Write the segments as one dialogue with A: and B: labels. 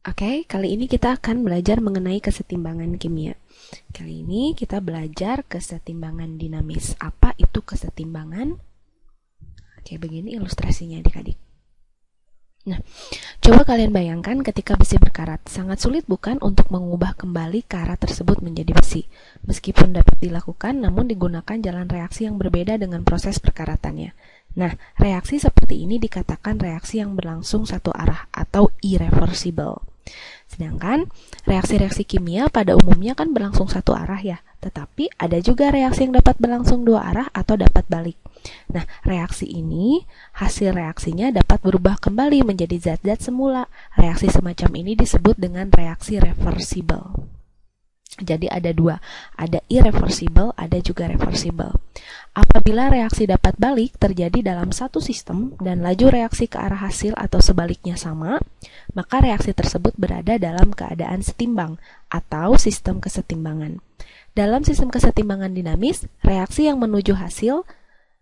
A: Oke, kali ini kita akan belajar mengenai kesetimbangan kimia. Kali ini kita belajar kesetimbangan dinamis. Apa itu kesetimbangan? Oke, begini ilustrasinya adik-adik. Nah, coba kalian bayangkan ketika besi berkarat. Sangat sulit bukan untuk mengubah kembali karat tersebut menjadi besi. Meskipun dapat dilakukan, namun digunakan jalan reaksi yang berbeda dengan proses perkaratannya. Nah, reaksi seperti ini dikatakan reaksi yang berlangsung satu arah atau irreversible. Sedangkan reaksi-reaksi kimia pada umumnya kan berlangsung satu arah ya, tetapi ada juga reaksi yang dapat berlangsung dua arah atau dapat balik. Nah, reaksi ini, hasil reaksinya dapat berubah kembali menjadi zat-zat semula. Reaksi semacam ini disebut dengan reaksi reversible. Jadi ada dua, ada irreversible, ada juga reversible. Apabila reaksi dapat balik terjadi dalam satu sistem dan laju reaksi ke arah hasil atau sebaliknya sama, maka reaksi tersebut berada dalam keadaan setimbang atau sistem kesetimbangan. Dalam sistem kesetimbangan dinamis, reaksi yang menuju hasil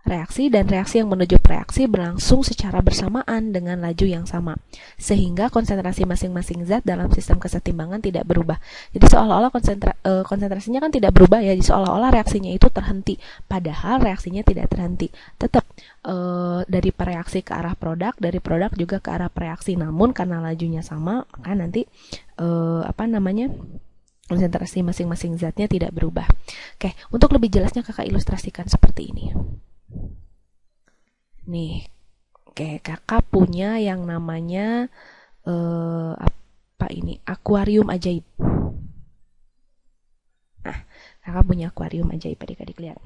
A: reaksi dan reaksi yang menuju reaksi berlangsung secara bersamaan dengan laju yang sama, sehingga konsentrasi masing-masing zat dalam sistem kesetimbangan tidak berubah. Jadi seolah-olah konsentrasinya kan tidak berubah ya, jadi seolah-olah reaksinya itu terhenti, padahal reaksinya tidak terhenti. Tetap dari pereaksi ke arah produk, dari produk juga ke arah pereaksi, namun karena lajunya sama, maka nanti konsentrasi masing-masing zatnya tidak berubah. Oke, untuk lebih jelasnya kakak ilustrasikan seperti ini. Nih, oke, kakak punya yang namanya akuarium ajaib. Nah, kakak punya akuarium ajaib, adik-adik lihat.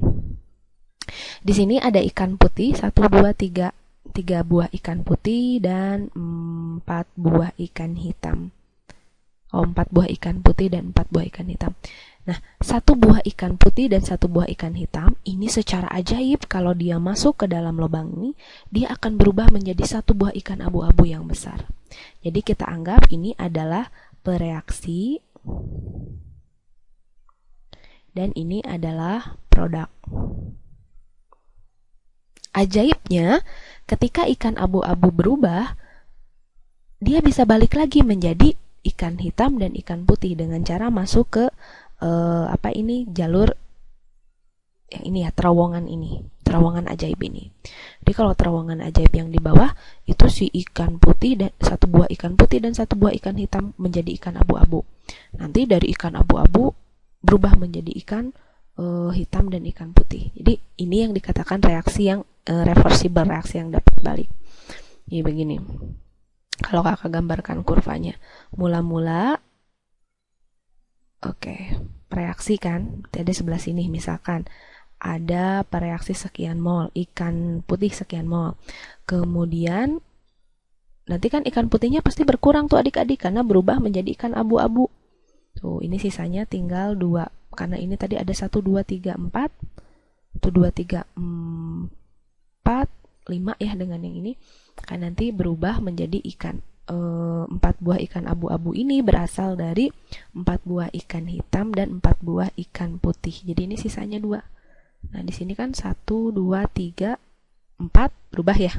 A: Di sini ada ikan putih, 1, 2, 3 buah ikan putih dan 4 buah ikan hitam. 4 buah ikan putih dan 4 buah ikan hitam. Nah, 1 buah ikan putih dan 1 buah ikan hitam ini secara ajaib kalau dia masuk ke dalam lubang ini, dia akan berubah menjadi 1 buah ikan abu-abu yang besar. Jadi kita anggap ini adalah pereaksi dan ini adalah produk. Ajaibnya, ketika ikan abu-abu berubah, dia bisa balik lagi menjadi ikan hitam dan ikan putih dengan cara masuk ke jalur yang ini ya, terowongan ajaib ini. Jadi kalau terowongan ajaib yang di bawah itu si ikan putih dan 1 buah ikan putih dan 1 buah ikan hitam menjadi ikan abu-abu. Nanti dari ikan abu-abu berubah menjadi ikan hitam dan ikan putih. Jadi ini yang dikatakan reaksi yang reversible, reaksi yang dapat balik. Ini begini. Kalau kakak gambarkan kurvanya, mula-mula reaksi kan, ada sebelah sini misalkan ada pereaksi sekian mol, ikan putih sekian mol. Kemudian nanti kan ikan putihnya pasti berkurang tuh adik-adik karena berubah menjadi ikan abu-abu. Tuh, ini sisanya tinggal 2. Karena ini tadi ada 1, 2, 3, 4. 1, 2, 3, 4, 5 ya dengan yang ini. Kan nanti berubah menjadi ikan 4 buah ikan abu-abu ini berasal dari 4 buah ikan hitam dan 4 buah ikan putih. Jadi ini sisanya 2. Nah, di sini kan 1, 2, 3, 4 berubah ya.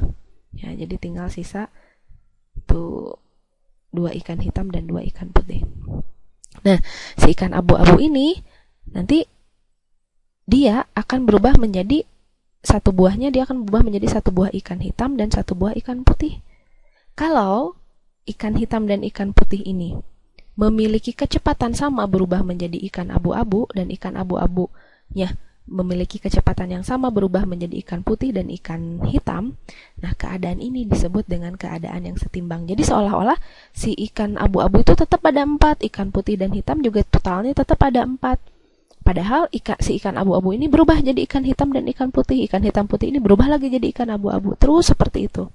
A: Ya, jadi tinggal sisa tuh 2 ikan hitam dan 2 ikan putih. Nah, si ikan abu-abu ini nanti dia akan berubah menjadi 1 buahnya, dia akan berubah menjadi 1 buah ikan hitam dan 1 buah ikan putih. Kalau ikan hitam dan ikan putih ini memiliki kecepatan sama berubah menjadi ikan abu-abu dan ikan abu-abunya memiliki kecepatan yang sama berubah menjadi ikan putih dan ikan hitam, nah keadaan ini disebut dengan keadaan yang setimbang. Jadi seolah-olah si ikan abu-abu itu tetap ada 4, ikan putih dan hitam juga totalnya tetap ada 4. Padahal si ikan abu-abu ini berubah jadi ikan hitam dan ikan hitam putih ini berubah lagi jadi ikan abu-abu. Terus seperti itu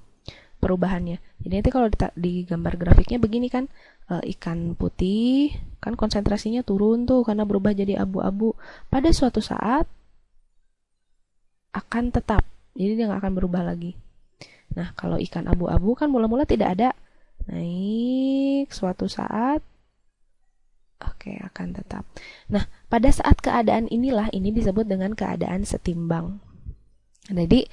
A: perubahannya. Jadi nanti kalau di gambar grafiknya begini kan, ikan putih kan konsentrasinya turun tuh karena berubah jadi abu-abu. Pada suatu saat akan tetap, jadi dia nggak akan berubah lagi. Nah, kalau ikan abu-abu kan mula-mula tidak ada, naik suatu saat akan tetap. Nah, pada saat keadaan inilah ini disebut dengan keadaan setimbang. Jadi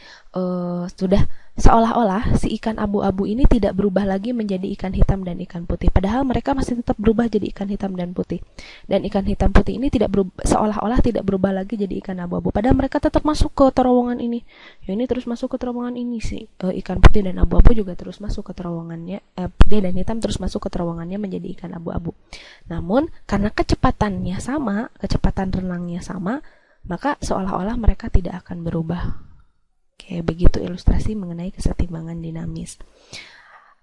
A: sudah seolah-olah si ikan abu-abu ini tidak berubah lagi menjadi ikan hitam dan ikan putih. Padahal mereka masih tetap berubah jadi ikan hitam dan putih. Dan ikan hitam putih ini tidak berubah, seolah-olah tidak berubah lagi jadi ikan abu-abu. Padahal mereka tetap masuk ke terowongan ini. Ya, ini terus masuk ke terowongan ini sih. Ikan putih dan abu-abu juga terus masuk ke terowongannya. Putih dan hitam terus masuk ke terowongannya menjadi ikan abu-abu. Namun karena kecepatannya sama, kecepatan renangnya sama, maka seolah-olah mereka tidak akan berubah. Oke, begitu ilustrasi mengenai kesetimbangan dinamis.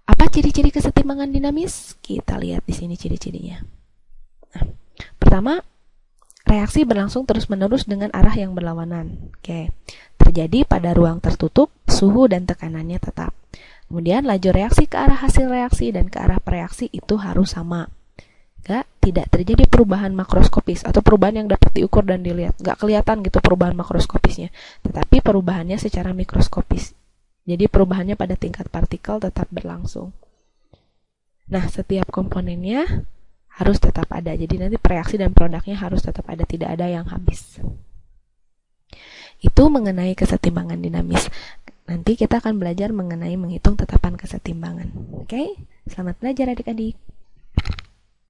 A: Apa ciri-ciri kesetimbangan dinamis? Kita lihat di sini ciri-cirinya. Nah, pertama, reaksi berlangsung terus-menerus dengan arah yang berlawanan. Oke, terjadi pada ruang tertutup, suhu dan tekanannya tetap. Kemudian laju reaksi ke arah hasil reaksi dan ke arah pereaksi itu harus sama. Tidak terjadi perubahan makroskopis atau perubahan yang dapat diukur dan dilihat. Nggak kelihatan gitu perubahan makroskopisnya, tetapi perubahannya secara mikroskopis. Jadi perubahannya pada tingkat partikel tetap berlangsung. Nah, setiap komponennya harus tetap ada. Jadi nanti reaksi dan produknya harus tetap ada, tidak ada yang habis. Itu mengenai kesetimbangan dinamis. Nanti kita akan belajar mengenai menghitung tetapan kesetimbangan. Oke? Selamat belajar adik-adik.